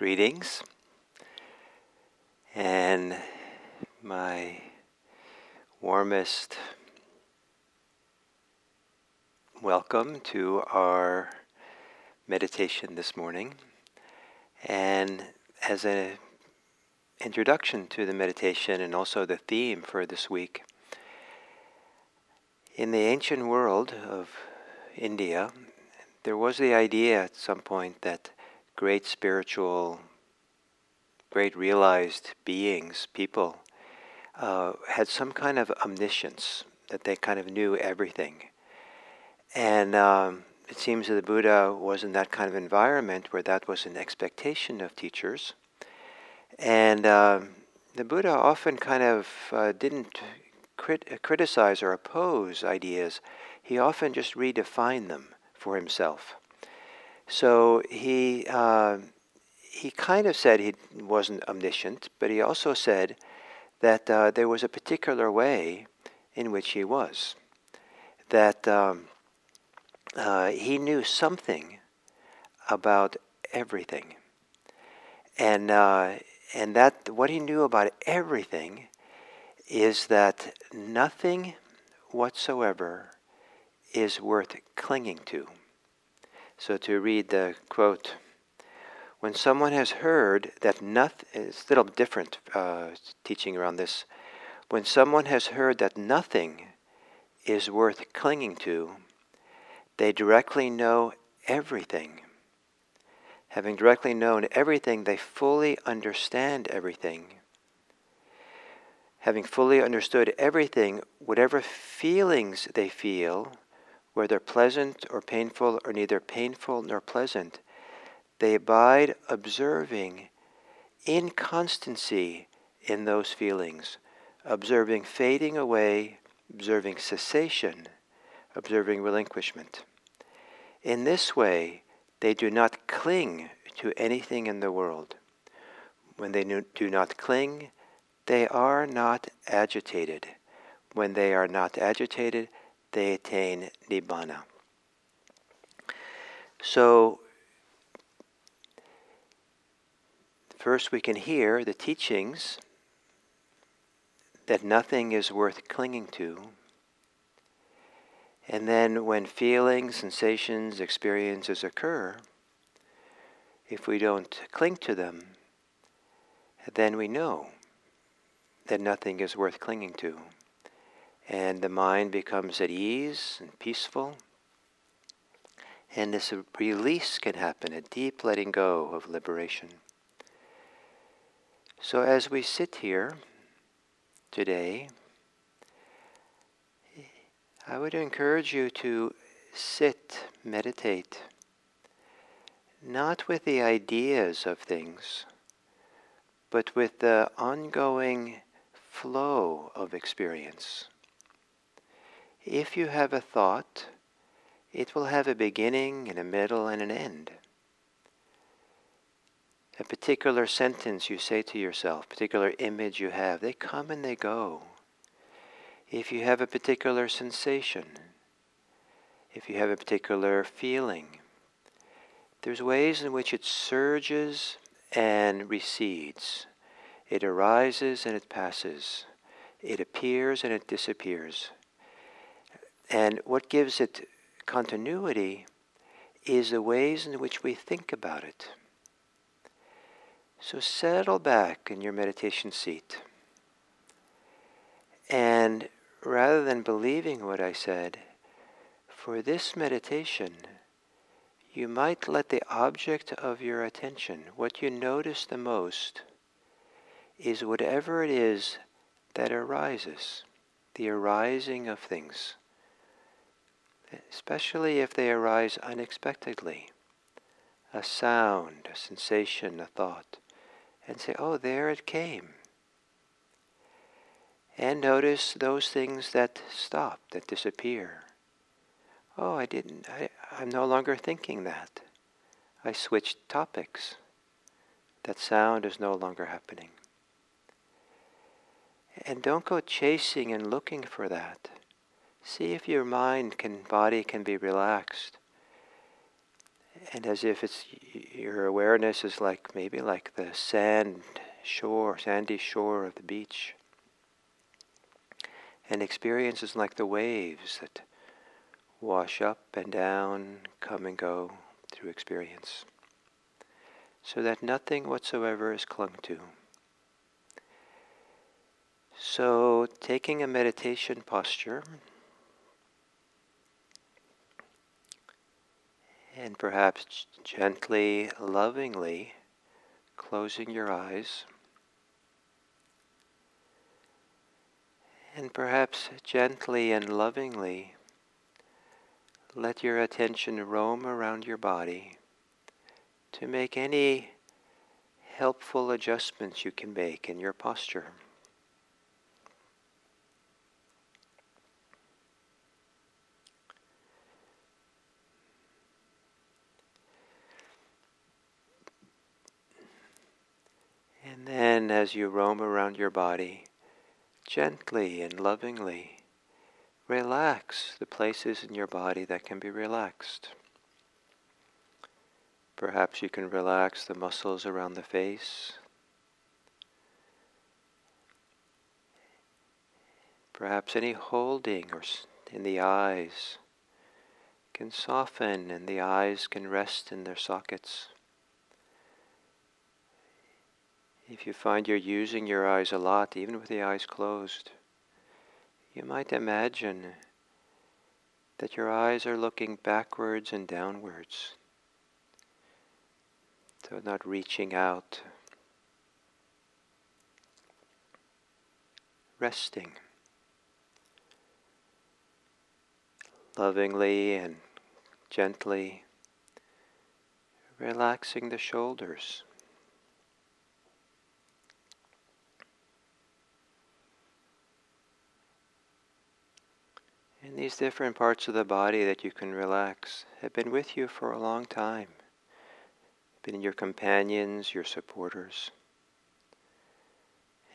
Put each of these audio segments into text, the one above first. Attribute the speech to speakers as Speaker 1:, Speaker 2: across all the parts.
Speaker 1: Greetings, and my warmest welcome to our meditation this morning. And as an introduction to the meditation and also the theme for this week, in the ancient world of India, there was the idea at some point that great realized beings, people, had some kind of omniscience, that they kind of knew everything. And it seems that the Buddha was in that kind of environment where that was an expectation of teachers. And the Buddha often kind of didn't criticize or oppose ideas. He often just redefined them for himself. So he kind of said he wasn't omniscient, but he also said that there was a particular way in which he was. That he knew something about everything. And that what he knew about everything is that nothing whatsoever is worth clinging to. So to read the quote, when someone has heard that nothing, it's a little different teaching around this. When someone has heard that nothing is worth clinging to, they directly know everything. Having directly known everything, they fully understand everything. Having fully understood everything, whatever feelings they feel, whether pleasant or painful or neither painful nor pleasant, they abide observing inconstancy in those feelings, observing fading away, observing cessation, observing relinquishment. In this way, they do not cling to anything in the world. When they do not cling, they are not agitated. When they are not agitated, they attain nibbana. So, first we can hear the teachings that nothing is worth clinging to. And then when feelings, sensations, experiences occur, if we don't cling to them, then we know that nothing is worth clinging to. And the mind becomes at ease and peaceful. And this release can happen, a deep letting go of liberation. So as we sit here today, I would encourage you to sit, meditate, not with the ideas of things, but with the ongoing flow of experience. If you have a thought, it will have a beginning and a middle and an end. A particular sentence you say to yourself, particular image you have, they come and they go. If you have a particular sensation, if you have a particular feeling, there's ways in which it surges and recedes. It arises and it passes. It appears and it disappears. And what gives it continuity is the ways in which we think about it. So settle back in your meditation seat. And rather than believing what I said, for this meditation, you might let the object of your attention, what you notice the most, is whatever it is that arises, the arising of things, especially if they arise unexpectedly, a sound, a sensation, a thought, and say, oh, there it came. And notice those things that stop, that disappear. Oh, I'm no longer thinking that. I switched topics. That sound is no longer happening. And don't go chasing and looking for that. See if your body can be relaxed. And as if your awareness is like maybe like the sandy shore of the beach. And experience is like the waves that wash up and down, come and go through experience. So that nothing whatsoever is clung to. So taking a meditation posture, and perhaps gently, lovingly closing your eyes, and perhaps gently and lovingly let your attention roam around your body to make any helpful adjustments you can make in your posture. And then as you roam around your body, gently and lovingly relax the places in your body that can be relaxed. Perhaps you can relax the muscles around the face. Perhaps any holding in the eyes can soften and the eyes can rest in their sockets. If you find you're using your eyes a lot, even with the eyes closed, you might imagine that your eyes are looking backwards and downwards, so not reaching out, resting lovingly and gently, relaxing the shoulders. And these different parts of the body that you can relax have been with you for a long time, been your companions, your supporters.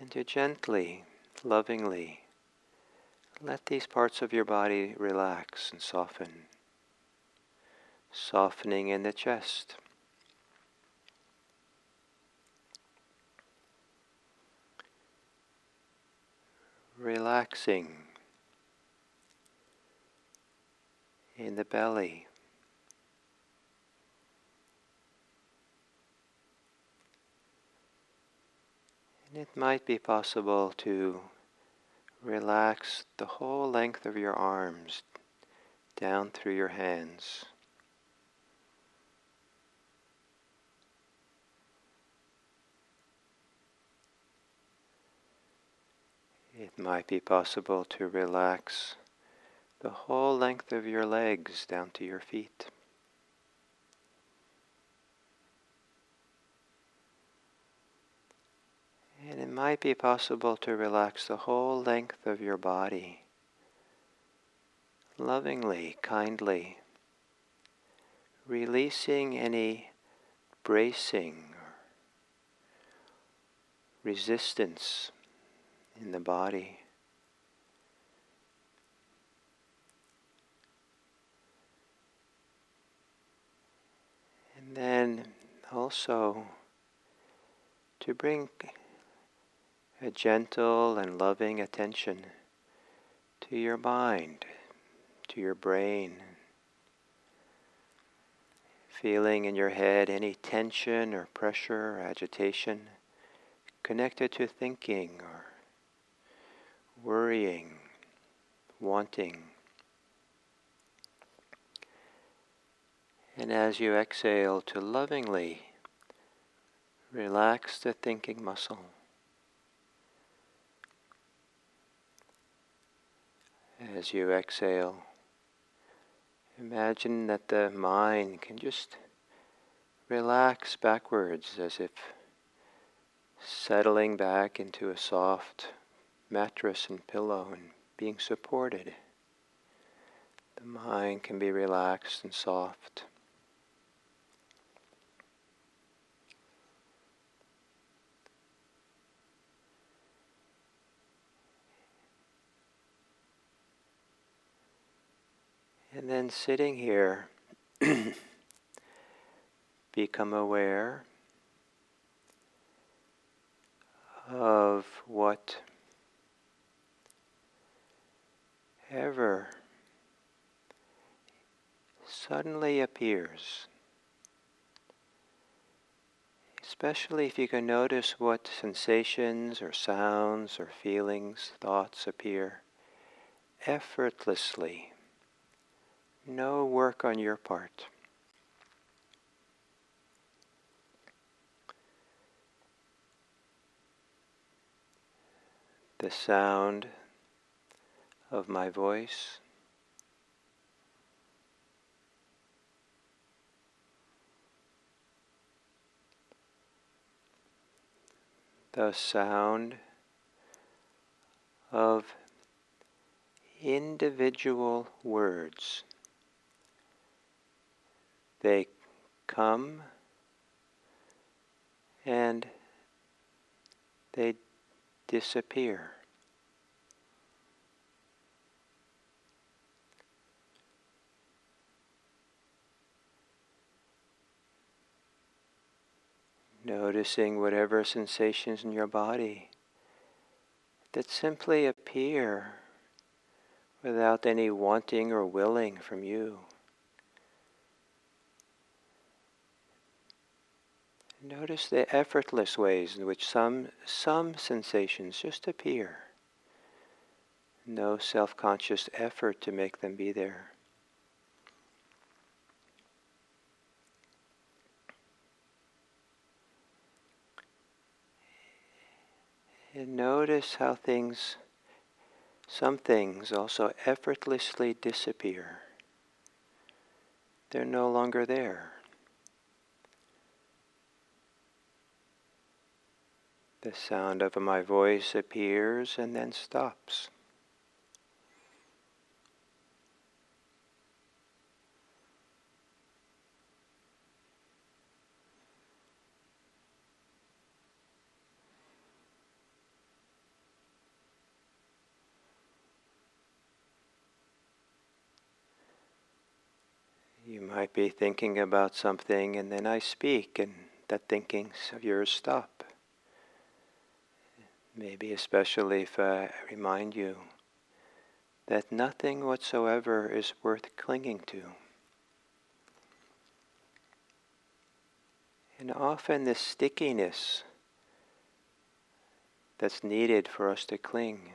Speaker 1: And to gently, lovingly, let these parts of your body relax and soften, softening in the chest. Relaxing in the belly. And it might be possible to relax the whole length of your arms down through your hands. It might be possible to relax the whole length of your legs down to your feet. And it might be possible to relax the whole length of your body, lovingly, kindly, releasing any bracing or resistance in the body. And then also to bring a gentle and loving attention to your mind, to your brain, feeling in your head any tension or pressure or agitation connected to thinking or worrying, wanting. And as you exhale, to lovingly relax the thinking muscle. As you exhale, imagine that the mind can just relax backwards as if settling back into a soft mattress and pillow and being supported. The mind can be relaxed and soft. And then sitting here, become aware of whatever suddenly appears. Especially if you can notice what sensations or sounds or feelings, thoughts appear effortlessly. No work on your part. The sound of my voice, the sound of individual words. They come and they disappear. Noticing whatever sensations in your body that simply appear without any wanting or willing from you. Notice the effortless ways in which some sensations just appear. No self-conscious effort to make them be there. And notice how some things also effortlessly disappear. They're no longer there. The sound of my voice appears and then stops. You might be thinking about something and then I speak and that thinking of yours stop. Maybe especially if I remind you that nothing whatsoever is worth clinging to. And often this stickiness that's needed for us to cling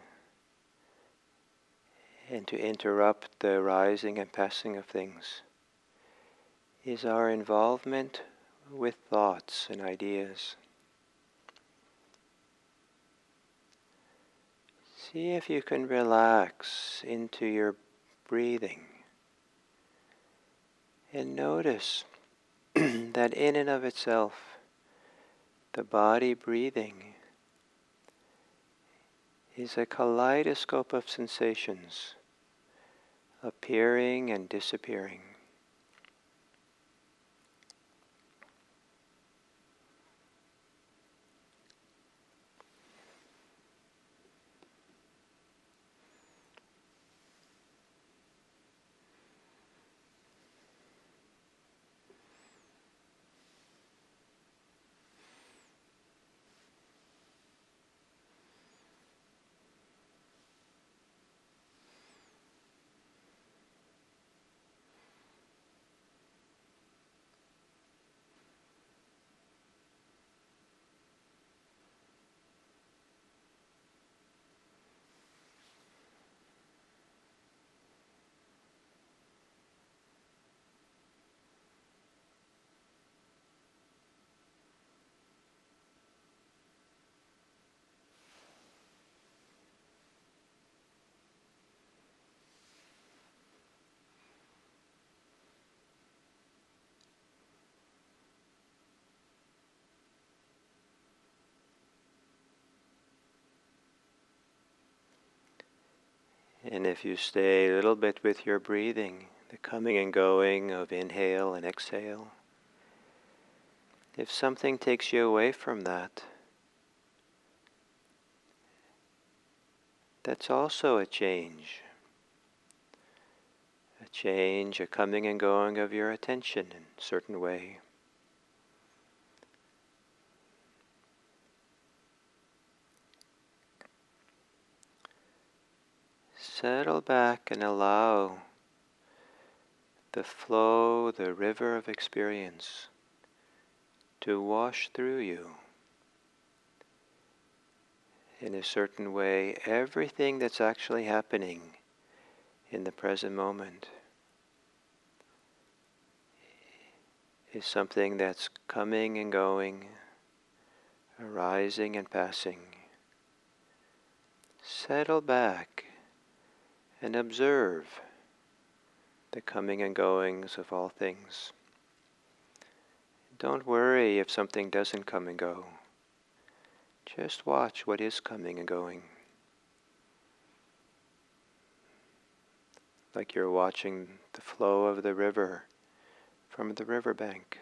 Speaker 1: and to interrupt the rising and passing of things is our involvement with thoughts and ideas. See if you can relax into your breathing and notice that in and of itself, the body breathing is a kaleidoscope of sensations appearing and disappearing. And if you stay a little bit with your breathing, the coming and going of inhale and exhale, if something takes you away from that, that's also a change. A change, a coming and going of your attention in a certain way. Settle back and allow the flow, the river of experience to wash through you. In a certain way, everything that's actually happening in the present moment is something that's coming and going, arising and passing. Settle back and observe the coming and goings of all things. Don't worry if something doesn't come and go. Just watch what is coming and going. Like you're watching the flow of the river from the riverbank.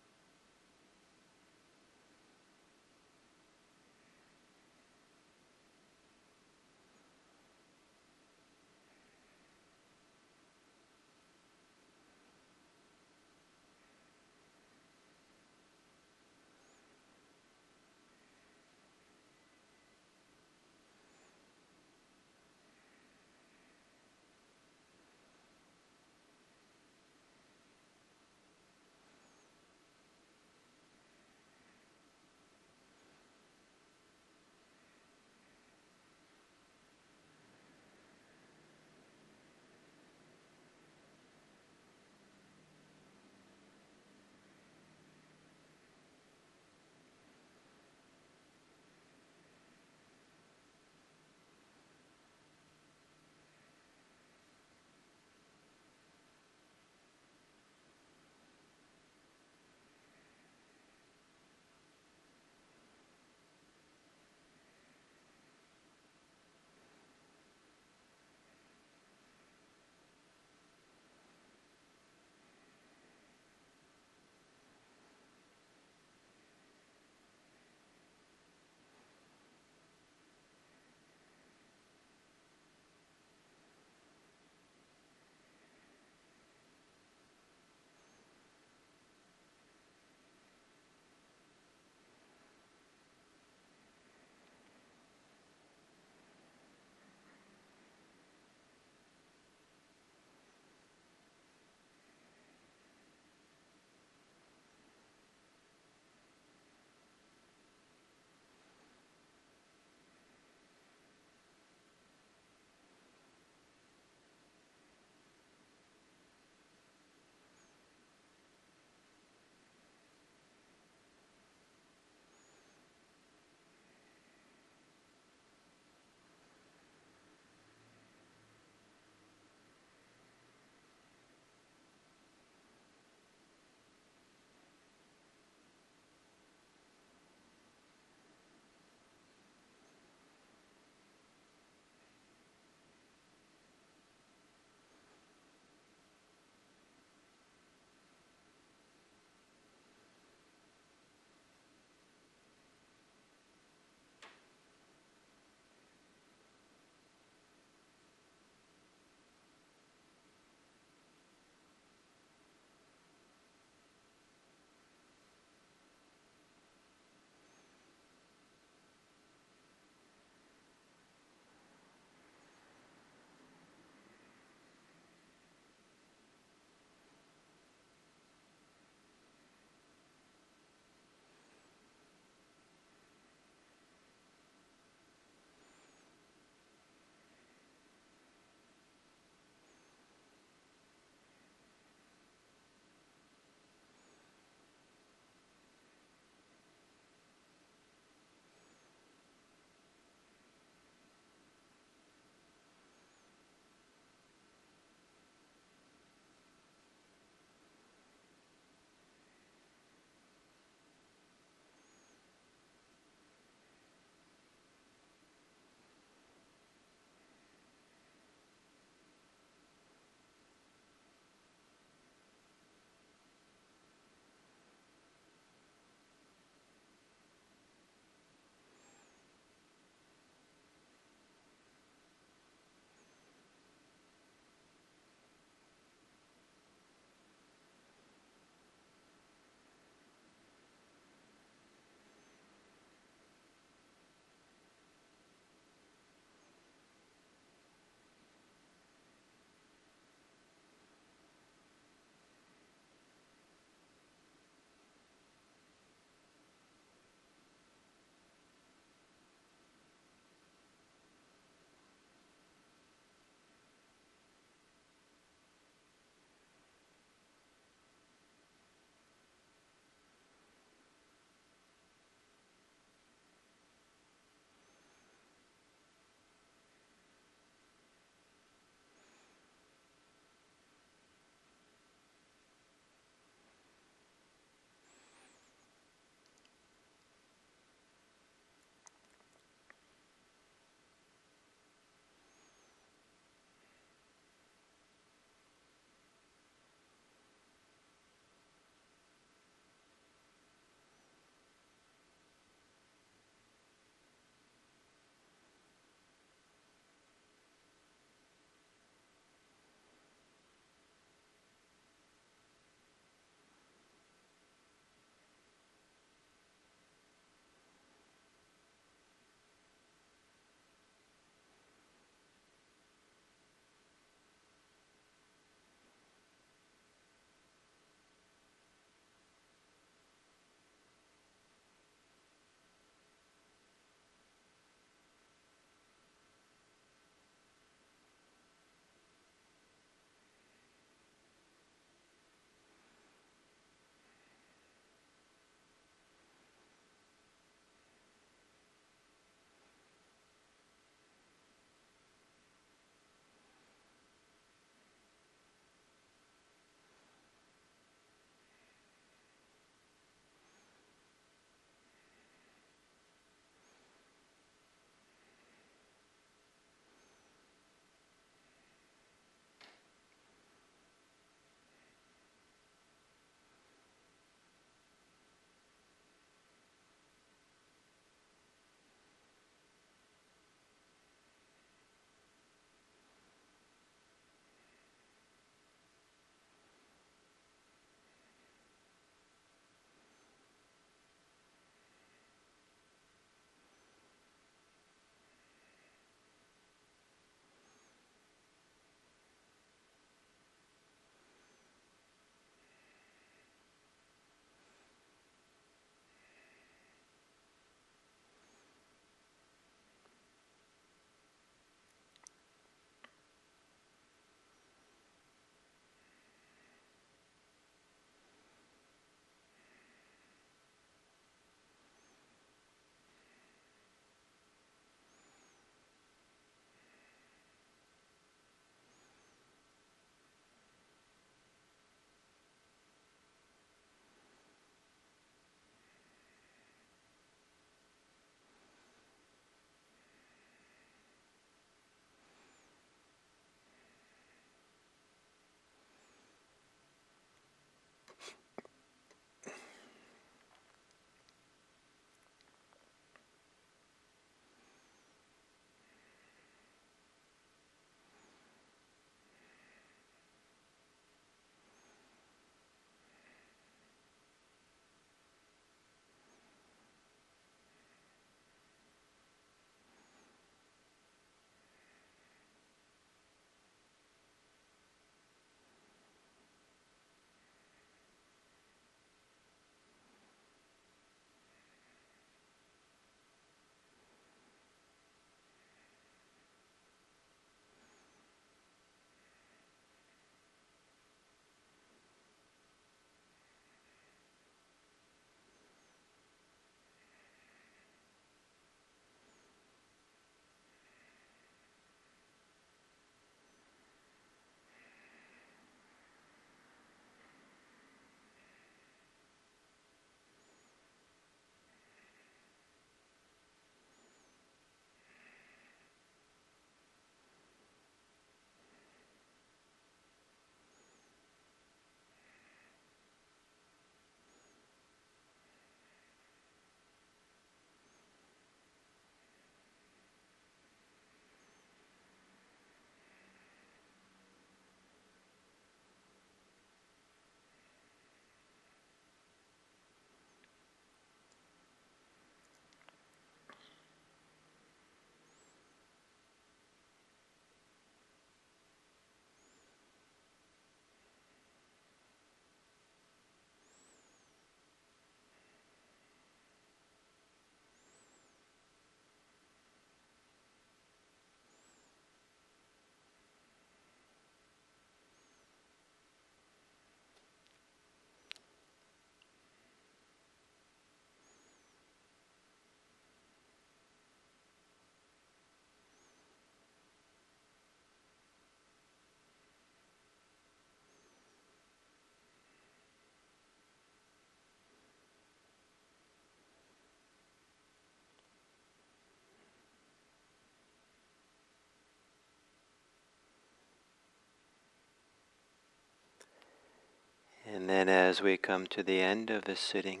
Speaker 1: And then as we come to the end of this sitting,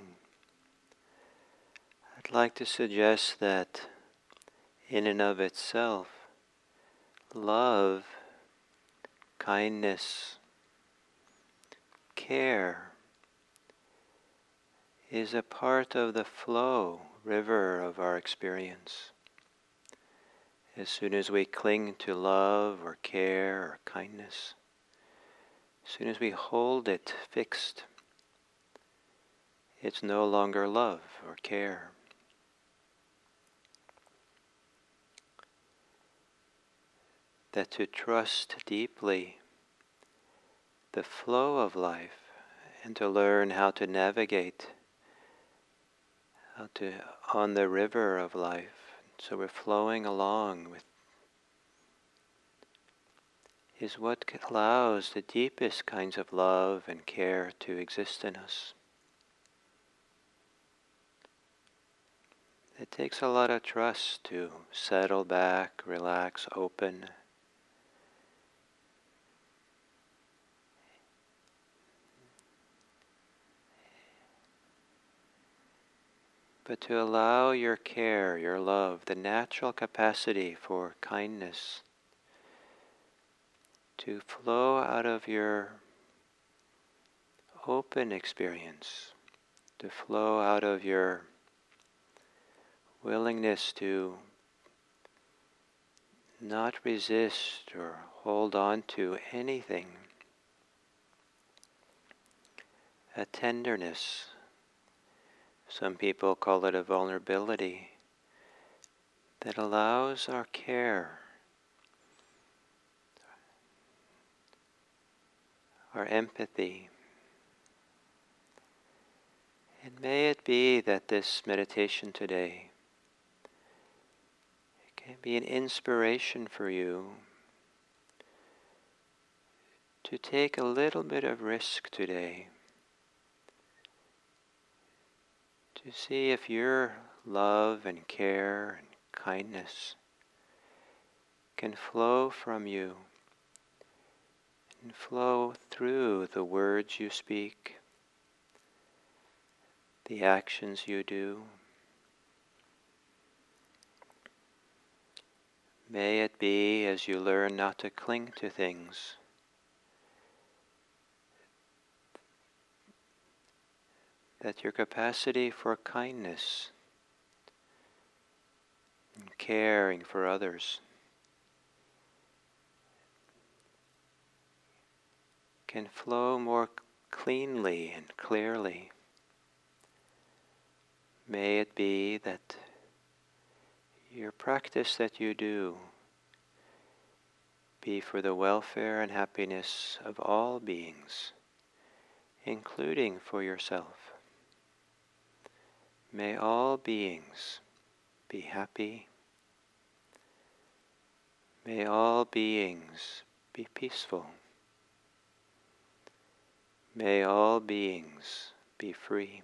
Speaker 1: I'd like to suggest that in and of itself, love, kindness, care is a part of the flow, river of our experience. As soon as we cling to love or care or kindness, as soon as we hold it fixed, it's no longer love or care. That to trust deeply the flow of life and to learn how to navigate on the river of life, so we're flowing along with, is what allows the deepest kinds of love and care to exist in us. It takes a lot of trust to settle back, relax, open. But to allow your care, your love, the natural capacity for kindness to flow out of your open experience, to flow out of your willingness to not resist or hold on to anything, a tenderness. Some people call it a vulnerability that allows our care, our empathy. And may it be that this meditation today can be an inspiration for you to take a little bit of risk today, to see if your love and care and kindness can flow from you and flow through the words you speak, the actions you do. May it be, as you learn not to cling to things, that your capacity for kindness and caring for others can flow more cleanly and clearly. May it be that your practice that you do be for the welfare and happiness of all beings, including for yourself. May all beings be happy. May all beings be peaceful. May all beings be free.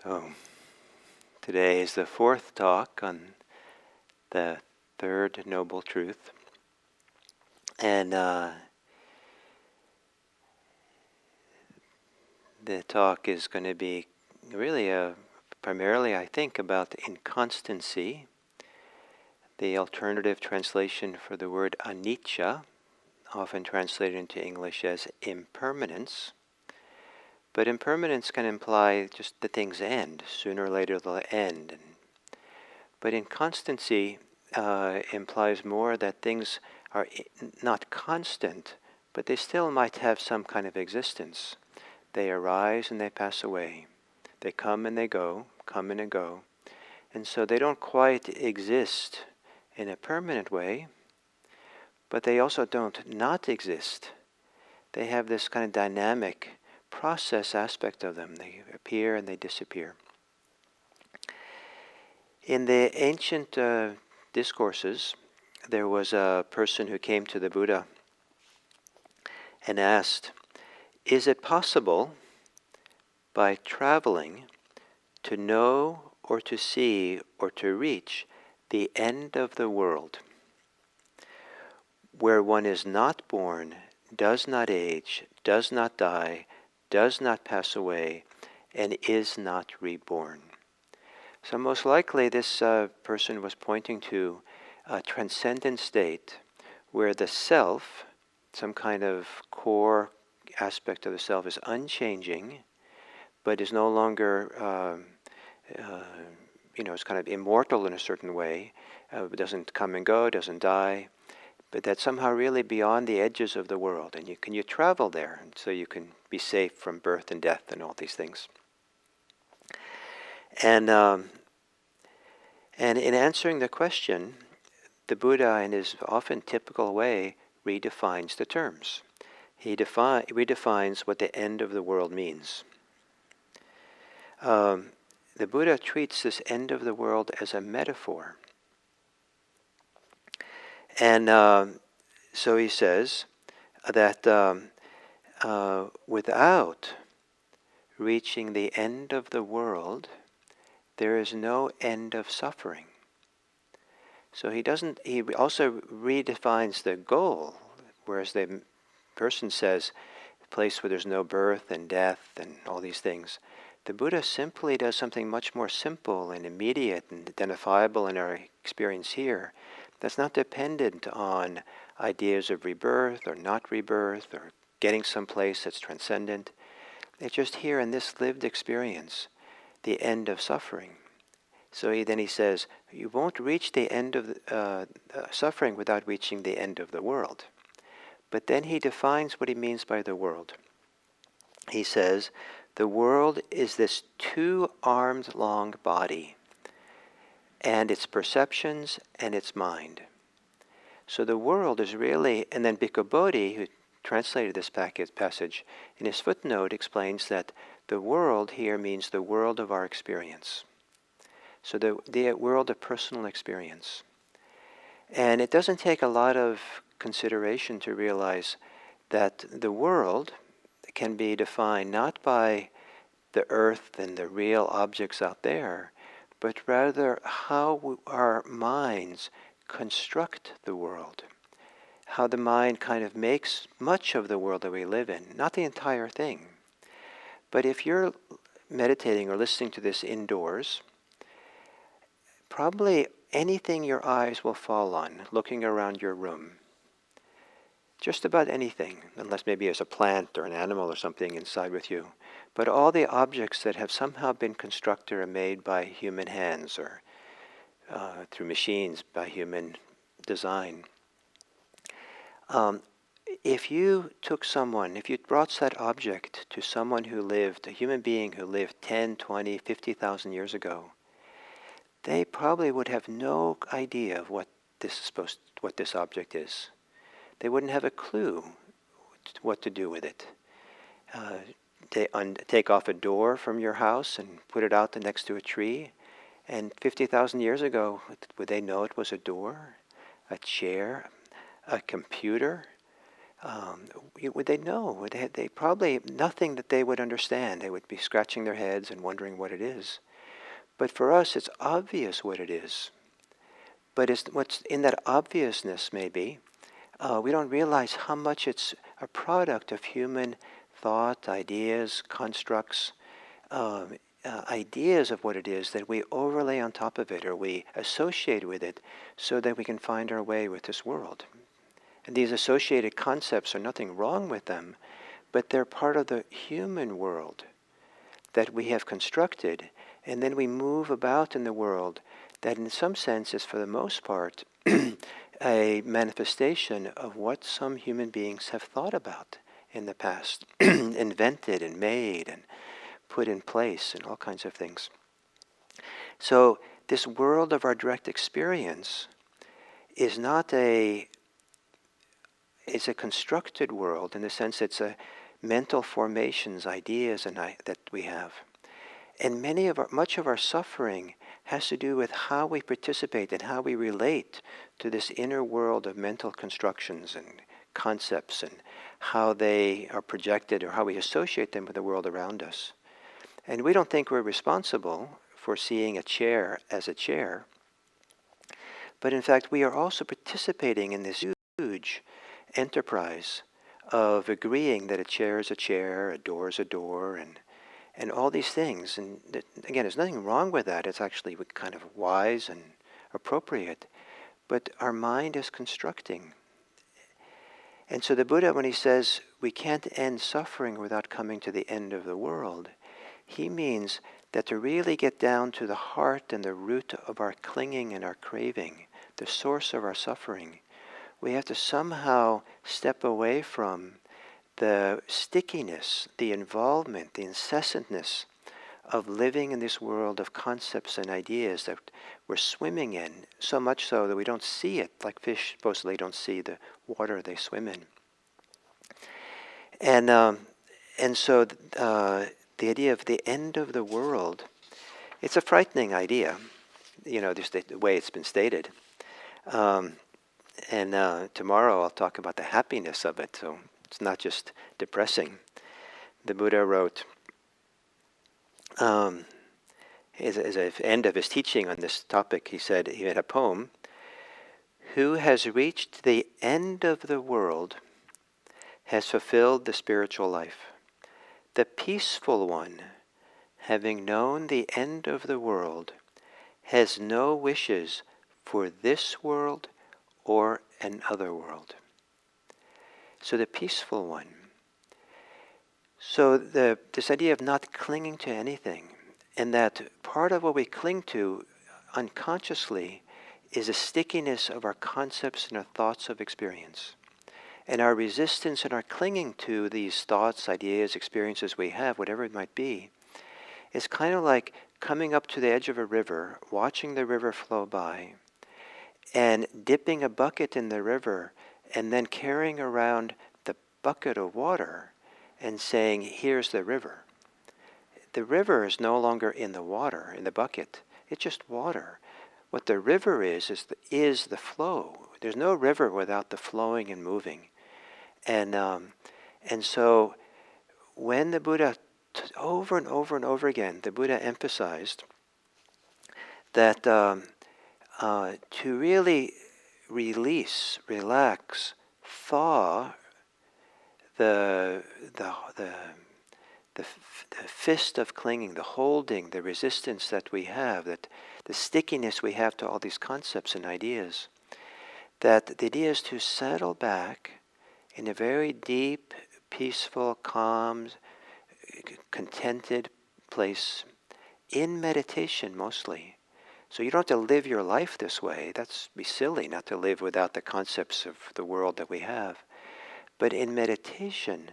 Speaker 1: So, today is the fourth talk on the third noble truth. And the talk is going to be really primarily, I think, about the inconstancy, The alternative translation for the word anicca, often translated into English as impermanence. But impermanence can imply just that things end. Sooner or later they'll end. But inconstancy implies more that things are not constant, but they still might have some kind of existence. They arise and they pass away. They come and they go, come and go. And so they don't quite exist in a permanent way, but they also don't not exist. They have this kind of dynamic process aspect of them. They appear and they disappear. In the ancient discourses, there was a person who came to the Buddha and asked, is it possible by traveling to know or to see or to reach the end of the world, where one is not born, does not age, does not die, does not pass away, and is not reborn? So most likely this person was pointing to a transcendent state where the self, some kind of core aspect of the self, is unchanging, but is no longer, it's kind of immortal in a certain way. It doesn't come and go, doesn't die, but that's somehow really beyond the edges of the world. And you travel there, and so you can be safe from birth and death and all these things. And in answering the question, the Buddha, in his often typical way, redefines the terms. He redefines what the end of the world means. The Buddha treats this end of the world as a metaphor. And so he says that without reaching the end of the world, there is no end of suffering. So he also redefines the goal, whereas the person says, a place where there's no birth and death and all these things. The Buddha simply does something much more simple and immediate and identifiable in our experience here, that's not dependent on ideas of rebirth or not rebirth or getting someplace that's transcendent. It's just here in this lived experience, the end of suffering. So he says, you won't reach the end of suffering without reaching the end of the world. But then he defines what he means by the world. He says, the world is this 2-armed long body, and its perceptions and its mind. So the world is really, and then Bhikkhu Bodhi, who translated this passage, in his footnote explains that the world here means the world of our experience. So the world of personal experience. And it doesn't take a lot of consideration to realize that the world can be defined not by the earth and the real objects out there, but rather how our minds construct the world. How the mind kind of makes much of the world that we live in, not the entire thing. But if you're meditating or listening to this indoors, probably anything your eyes will fall on, looking around your room. Just about anything, unless maybe there's a plant or an animal or something inside with you. But all the objects that have somehow been constructed or made by human hands or through machines by human design. If you brought that object to someone who lived, a human being who lived 10, 20, 50,000 years ago, they probably would have no idea of what this object is. They wouldn't have a clue what to do with it. Take off a door from your house and put it out next to a tree, and 50,000 years ago, would they know it was a door, a chair, a computer? Would they know? They probably nothing that they would understand. They would be scratching their heads and wondering what it is. But for us, it's obvious what it is. But what's in that obviousness, maybe, we don't realize how much it's a product of human thought, ideas, constructs, ideas of what it is that we overlay on top of it, or we associate with it, so that we can find our way with this world. And these associated concepts are nothing wrong with them, but they're part of the human world that we have constructed, and then we move about in the world that in some sense is, for the most part, a manifestation of what some human beings have thought about in the past, invented and made and put in place and all kinds of things. So this world of our direct experience is not it's a constructed world, in the sense it's a mental formations, ideas that we have. And much of our suffering has to do with how we participate and how we relate to this inner world of mental constructions and concepts, and how they are projected or how we associate them with the world around us. And we don't think we're responsible for seeing a chair as a chair, but in fact we are also participating in this huge enterprise of agreeing that a chair is a chair, a door is a door, and all these things. And again, there's nothing wrong with that. It's actually kind of wise and appropriate. But our mind is constructing. And so the Buddha, when he says we can't end suffering without coming to the end of the world, he means that to really get down to the heart and the root of our clinging and our craving, the source of our suffering, we have to somehow step away from the stickiness, the involvement, the incessantness of living in this world of concepts and ideas that we're swimming in, so much so that we don't see it, like fish supposedly don't see the water they swim in. And so the idea of the end of the world, it's a frightening idea, just the way it's been stated. And tomorrow I'll talk about the happiness of it, so it's not just depressing. The Buddha wrote, as the end of his teaching on this topic, he said, he had a poem, "Who has reached the end of the world has fulfilled the spiritual life. The peaceful one, having known the end of the world, has no wishes for this world or another world." So the peaceful one. So this idea of not clinging to anything, and that part of what we cling to unconsciously is a stickiness of our concepts and our thoughts of experience. And our resistance and our clinging to these thoughts, ideas, experiences we have, whatever it might be, is kind of like coming up to the edge of a river, watching the river flow by, and dipping a bucket in the river, and then carrying around the bucket of water and saying, "Here's the river." The river is no longer in the water, in the bucket. It's just water. What the river is the flow. There's no river without the flowing and moving. And so when the Buddha, over and over and over again, the Buddha emphasized that to really release, relax, thaw the fist of clinging, the holding, the resistance that we have, that the stickiness we have to all these concepts and ideas, that the idea is to settle back in a very deep, peaceful, calm, contented place, in meditation mostly. So you don't have to live your life this way. That's be silly not to live without the concepts of the world that we have. But in meditation,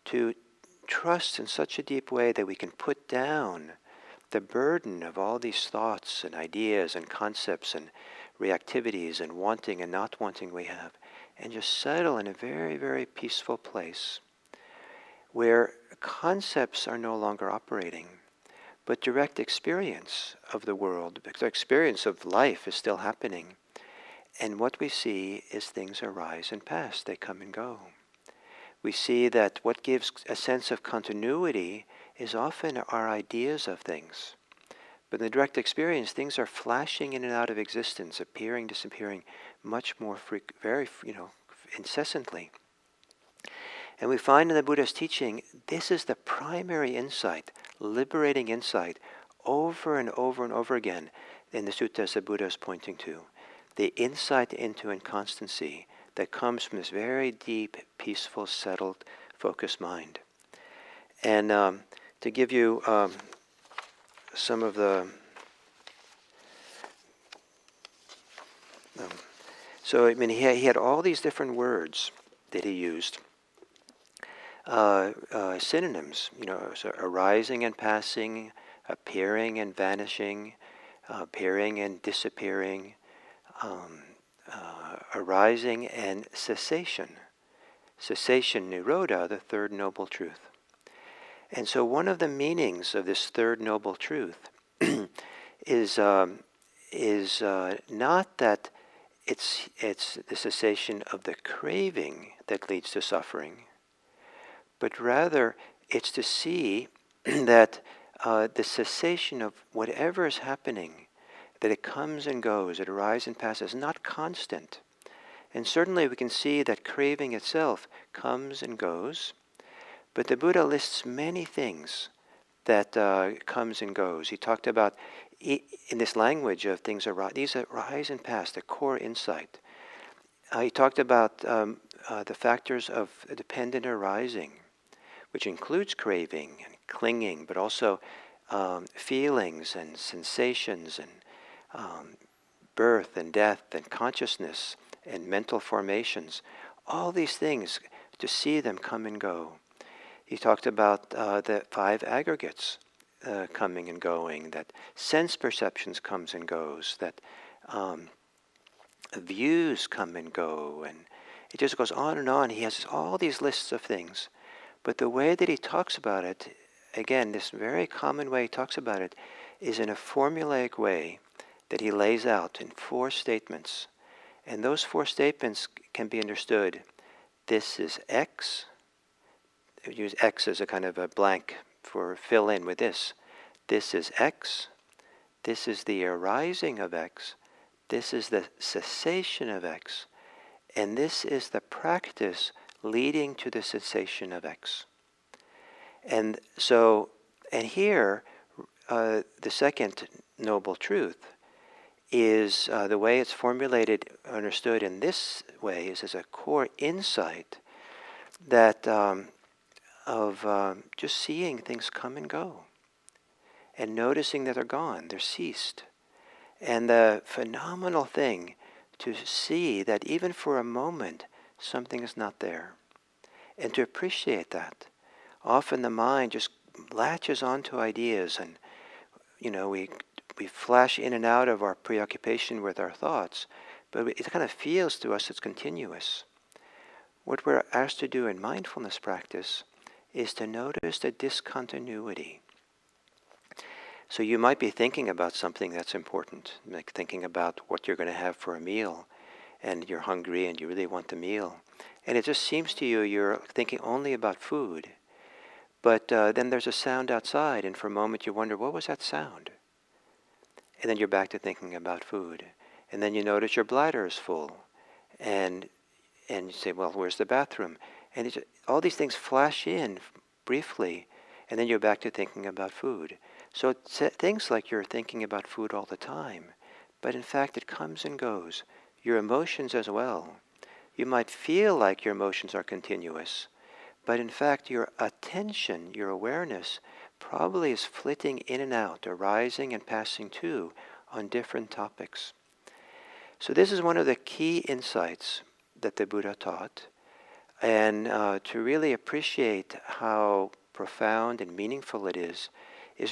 Speaker 1: to trust in such a deep way that we can put down the burden of all these thoughts and ideas and concepts and reactivities and wanting and not wanting we have, and just settle in a very, very peaceful place where concepts are no longer operating, but direct experience of the world, the experience of life is still happening. And what we see is things arise and pass, they come and go. We see that what gives a sense of continuity is often our ideas of things. But in the direct experience, things are flashing in and out of existence, appearing, disappearing, much more very, incessantly. And we find in the Buddha's teaching, this is the primary insight, liberating insight, over and over and over again in the suttas the Buddha is pointing to. The insight into inconstancy that comes from this very deep, peaceful, settled, focused mind. And to give you some of the... so, I mean, he had all these different words that he used. Synonyms, so arising and passing, appearing and vanishing, appearing and disappearing, arising and cessation. Cessation, Nirodha, the third noble truth. And so one of the meanings of this third noble truth is not that it's the cessation of the craving that leads to suffering, but rather it's to see that the cessation of whatever is happening, that it comes and goes, it arises and passes, not constant. And certainly we can see that craving itself comes and goes, but the Buddha lists many things that comes and goes. He talked about, in this language of things arise, these arise and pass, the core insight. He talked about the factors of dependent arising, which includes craving and clinging, but also feelings and sensations and birth and death and consciousness and mental formations. All these things, to see them come and go. He talked about the 5 aggregates coming and going, that sense perceptions comes and goes, that views come and go, and it just goes on and on. He has all these lists of things, but the way that he talks about it, again, this very common way he talks about it, is in a formulaic way that he lays out in 4 statements. And those 4 statements can be understood. This is X. We use X as a kind of a blank for fill in with this. This is X. This is the arising of X. This is the cessation of X. And this is the practice leading to the cessation of X. And so, and here, the second noble truth is the way it's formulated, understood in this way, is as a core insight that of just seeing things come and go and noticing that they're gone, they're ceased. And the phenomenal thing to see that even for a moment something is not there, and to appreciate that. Often the mind just latches onto ideas, and we flash in and out of our preoccupation with our thoughts, but it kind of feels to us it's continuous. What we're asked to do in mindfulness practice is to notice the discontinuity. So you might be thinking about something that's important, like thinking about what you're going to have for a meal, and you're hungry and you really want the meal. And it just seems to you you're thinking only about food. But then there's a sound outside, and for a moment you wonder, what was that sound? And then you're back to thinking about food. And then you notice your bladder is full. And you say, well, where's the bathroom? And all these things flash in briefly, and then you're back to thinking about food. So it's things like you're thinking about food all the time, but in fact it comes and goes. Your emotions as well. You might feel like your emotions are continuous, but in fact your attention, your awareness, probably is flitting in and out, arising and passing too, on different topics. So this is one of the key insights that the Buddha taught, and to really appreciate how profound and meaningful it is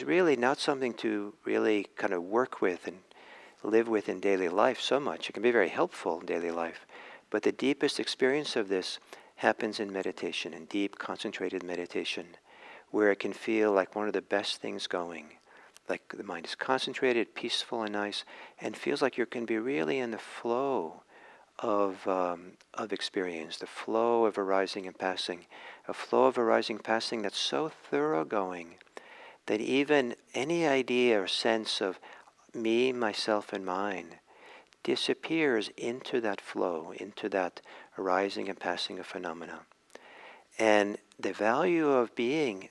Speaker 1: really not something to really kind of work with and live with in daily life so much. It can be very helpful in daily life, but the deepest experience of this happens in meditation, in deep concentrated meditation, where it can feel like one of the best things going. Like the mind is concentrated, peaceful and nice, and feels like you can be really in the flow of experience, the flow of arising and passing, a flow of arising and passing that's so thoroughgoing that even any idea or sense of me, myself, and mine disappears into that flow, into that arising and passing of phenomena. And the value of being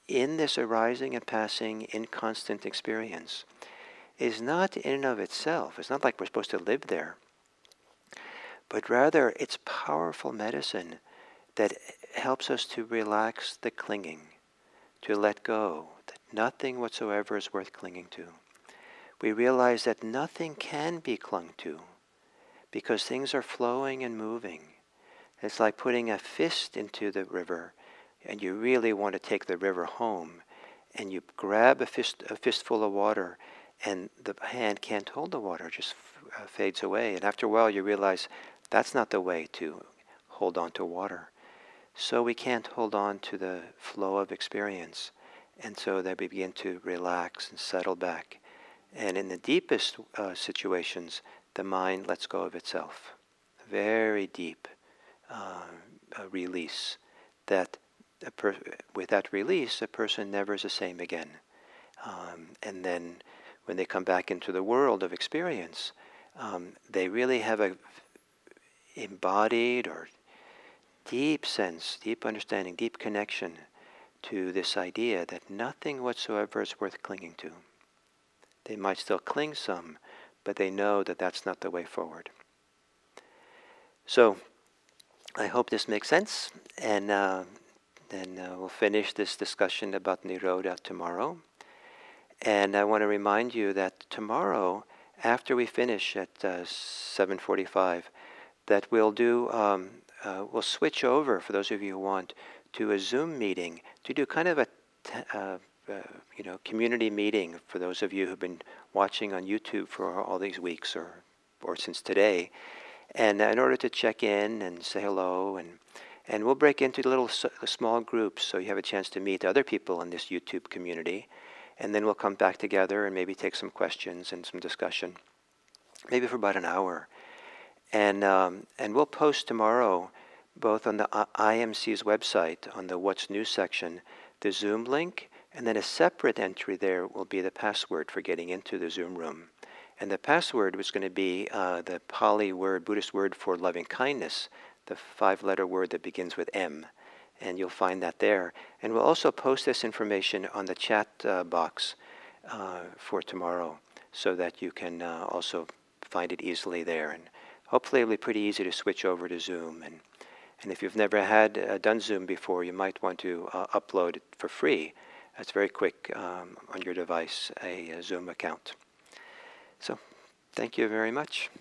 Speaker 1: in this arising and passing inconstant experience is not in and of itself. It's not like we're supposed to live there, but rather it's powerful medicine that helps us to relax the clinging, to let go, that nothing whatsoever is worth clinging to. We realize that nothing can be clung to because things are flowing and moving. It's like putting a fist into the river and you really want to take the river home, and you grab a fistful of water and the hand can't hold the water, just fades away. And after a while you realize that's not the way to hold on to water. So we can't hold on to the flow of experience. And so that we begin to relax and settle back. And in the deepest situations, the mind lets go of itself. Very deep release. That with that release, a person never is the same again. And then when they come back into the world of experience, they really have a embodied or deep sense, deep understanding, deep connection to this idea that nothing whatsoever is worth clinging to. They might still cling some, but they know that that's not the way forward. So I hope this makes sense, and then we'll finish this discussion about Nirodha tomorrow. And I want to remind you that tomorrow, after we finish at 7:45, that we'll we'll switch over, for those of you who want, to a Zoom meeting to do kind of a community meeting for those of you who've been watching on YouTube for all these weeks or since today. And in order to check in and say hello, and we'll break into little small groups so you have a chance to meet other people in this YouTube community. And then we'll come back together and maybe take some questions and some discussion, maybe for about an hour. And we'll post tomorrow, both on the IMC's website, on the What's New section, the Zoom link, and then a separate entry there will be the password for getting into the Zoom room. And the password was going to be the Pali word, Buddhist word for loving kindness, the 5-letter word that begins with M. And you'll find that there. And we'll also post this information on the chat box for tomorrow so that you can also find it easily there. And hopefully it'll be pretty easy to switch over to Zoom. And if you've never had done Zoom before, you might want to upload it for free. It's very quick on your device, a Zoom account. So, thank you very much.